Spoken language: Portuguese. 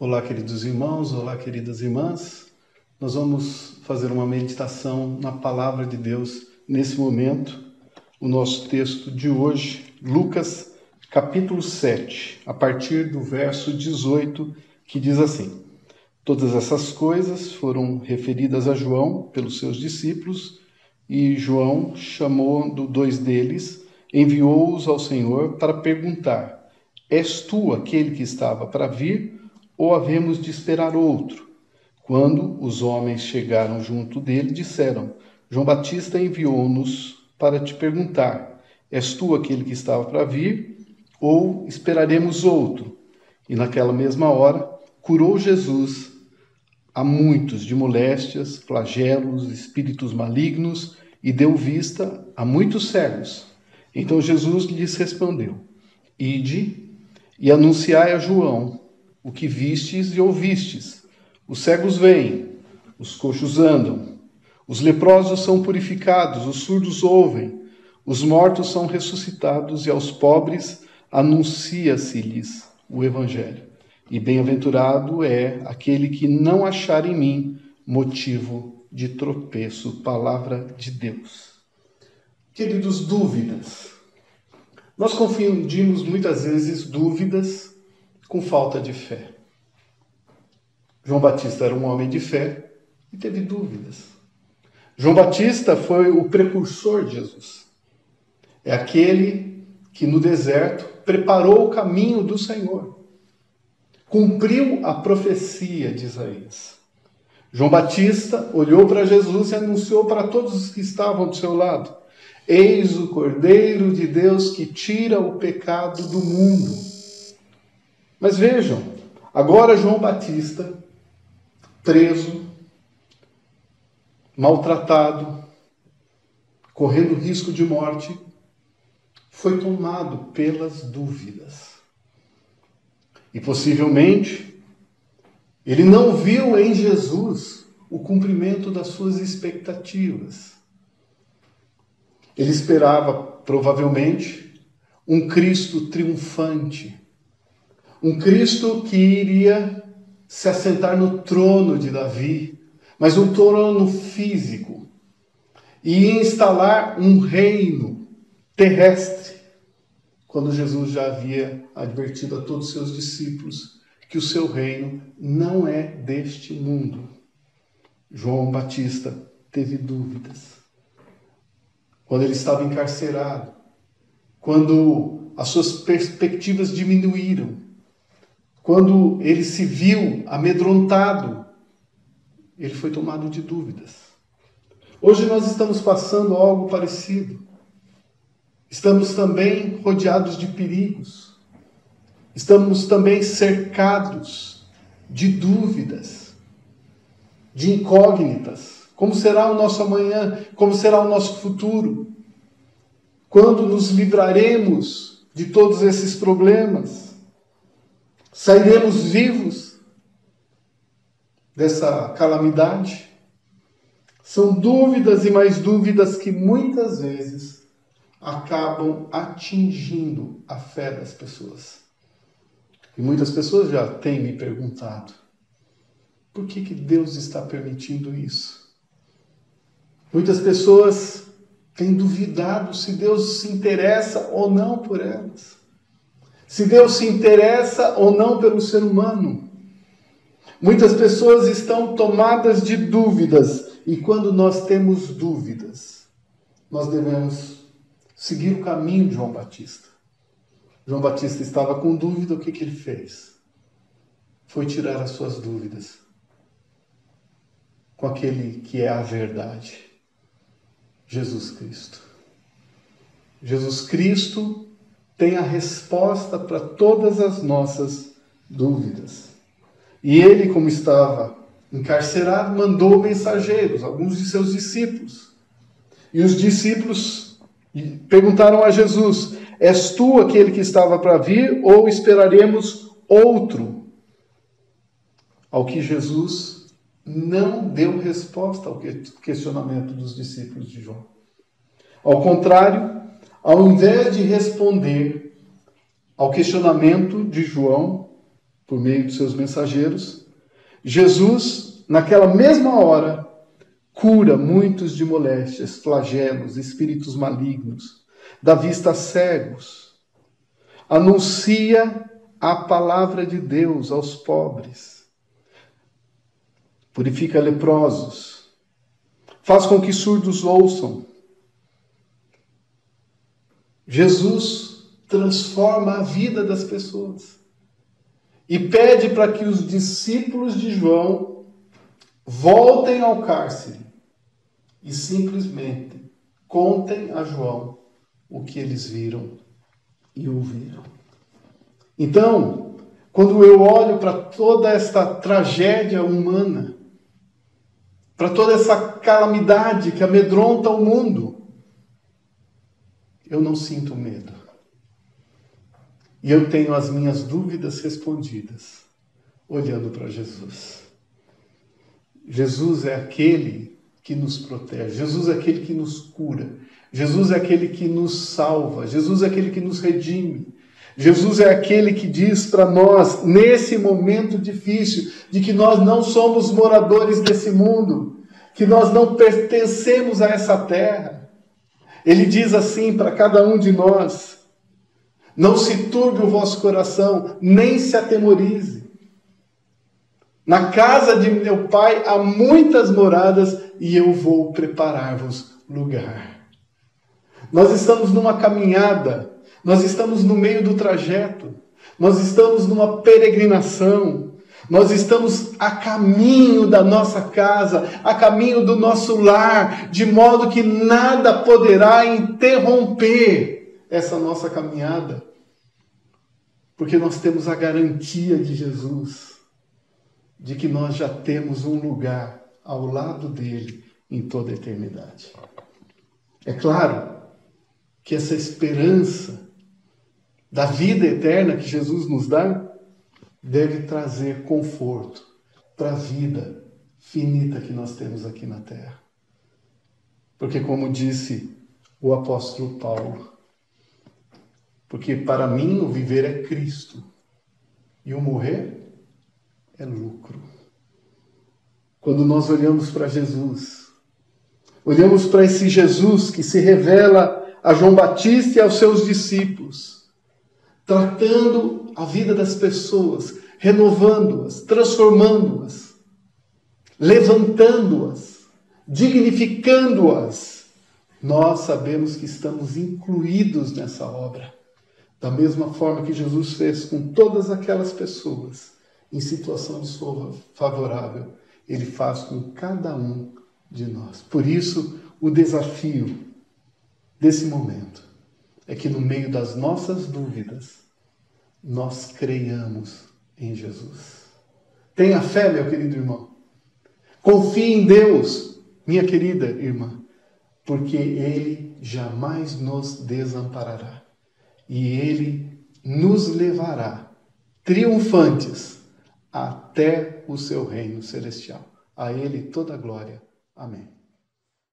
Olá, queridos irmãos, olá, queridas irmãs. Nós vamos fazer uma meditação na Palavra de Deus nesse momento. O nosso texto de hoje, Lucas, capítulo 7, a partir do verso 18, que diz assim: Todas essas coisas foram referidas a João pelos seus discípulos, e João, chamando dois deles, enviou-os ao Senhor para perguntar: És tu aquele que estava para vir, ou havemos de esperar outro? Quando os homens chegaram junto dele, disseram: João Batista enviou-nos para te perguntar: És tu aquele que estava para vir, ou esperaremos outro? E naquela mesma hora curou Jesus a muitos de moléstias, flagelos, espíritos malignos, e deu vista a muitos cegos. Então Jesus lhes respondeu: Ide e anunciai a João o que vistes e ouvistes. Os cegos veem, os coxos andam, os leprosos são purificados, os surdos ouvem, os mortos são ressuscitados, e aos pobres anuncia-se-lhes o Evangelho. E bem-aventurado é aquele que não achar em mim motivo de tropeço. Palavra de Deus. Queridos, dúvidas. Nós confundimos muitas vezes dúvidas com falta de fé. João Batista era um homem de fé e teve dúvidas. João Batista foi o precursor de Jesus. É aquele que no deserto preparou o caminho do Senhor. Cumpriu a profecia de Isaías. João Batista olhou para Jesus e anunciou para todos os que estavam do seu lado: Eis o Cordeiro de Deus que tira o pecado do mundo. Mas vejam, agora João Batista, preso, maltratado, correndo risco de morte, foi tomado pelas dúvidas. E possivelmente, ele não viu em Jesus o cumprimento das suas expectativas. Ele esperava, provavelmente, um Cristo triunfante, um Cristo que iria se assentar no trono de Davi, mas um trono físico, e instalar um reino terrestre, quando Jesus já havia advertido a todos os seus discípulos que o seu reino não é deste mundo. João Batista teve dúvidas. Quando ele estava encarcerado, quando as suas perspectivas diminuíram, quando ele se viu amedrontado, ele foi tomado de dúvidas. Hoje nós estamos passando algo parecido. Estamos também rodeados de perigos. Estamos também cercados de dúvidas, de incógnitas. Como será o nosso amanhã? Como será o nosso futuro? Quando nos livraremos de todos esses problemas? Sairemos vivos dessa calamidade? São dúvidas e mais dúvidas que muitas vezes acabam atingindo a fé das pessoas. E muitas pessoas já têm me perguntado: por que Deus está permitindo isso? Muitas pessoas têm duvidado se Deus se interessa ou não por elas. Se Deus se interessa ou não pelo ser humano. Muitas pessoas estão tomadas de dúvidas, e quando nós temos dúvidas, nós devemos seguir o caminho de João Batista. João Batista estava com dúvida, o que ele fez? Foi tirar as suas dúvidas com aquele que é a verdade, Jesus Cristo. Jesus Cristo tem a resposta para todas as nossas dúvidas. E ele, como estava encarcerado, mandou mensageiros, alguns de seus discípulos. E os discípulos perguntaram a Jesus: És tu aquele que estava para vir, ou esperaremos outro? Ao que Jesus não deu resposta ao questionamento dos discípulos de João. Ao contrário, ao invés de responder ao questionamento de João, por meio de seus mensageiros, Jesus, naquela mesma hora, cura muitos de moléstias, flagelos, espíritos malignos, dá vista a cegos, anuncia a palavra de Deus aos pobres, purifica leprosos, faz com que surdos ouçam. Jesus transforma a vida das pessoas e pede para que os discípulos de João voltem ao cárcere e simplesmente contem a João o que eles viram e ouviram. Então, quando eu olho para toda esta tragédia humana, para toda essa calamidade que amedronta o mundo, eu não sinto medo. E eu tenho as minhas dúvidas respondidas, olhando para Jesus. Jesus é aquele que nos protege, Jesus é aquele que nos cura, Jesus é aquele que nos salva, Jesus é aquele que nos redime, Jesus é aquele que diz para nós, nesse momento difícil, de que nós não somos moradores desse mundo, que nós não pertencemos a essa terra. Ele diz assim para cada um de nós: não se turbe o vosso coração, nem se atemorize. Na casa de meu Pai há muitas moradas e eu vou preparar-vos lugar. Nós estamos numa caminhada, nós estamos no meio do trajeto, nós estamos numa peregrinação, nós estamos a caminho da nossa casa, a caminho do nosso lar, de modo que nada poderá interromper essa nossa caminhada, porque nós temos a garantia de Jesus, de que nós já temos um lugar ao lado dele em toda a eternidade. É claro que essa esperança da vida eterna que Jesus nos dá deve trazer conforto para a vida finita que nós temos aqui na terra. Porque, como disse o apóstolo Paulo, porque para mim o viver é Cristo e o morrer é lucro. Quando nós olhamos para Jesus, olhamos para esse Jesus que se revela a João Batista e aos seus discípulos, tratando a vida das pessoas, renovando-as, transformando-as, levantando-as, dignificando-as, nós sabemos que estamos incluídos nessa obra. Da mesma forma que Jesus fez com todas aquelas pessoas em situação desfavorável, Ele faz com cada um de nós. Por isso, o desafio desse momento é que no meio das nossas dúvidas, nós creiamos em Jesus. Tenha fé, meu querido irmão. Confie em Deus, minha querida irmã, porque Ele jamais nos desamparará. E Ele nos levará triunfantes até o seu reino celestial. A Ele toda a glória. Amém.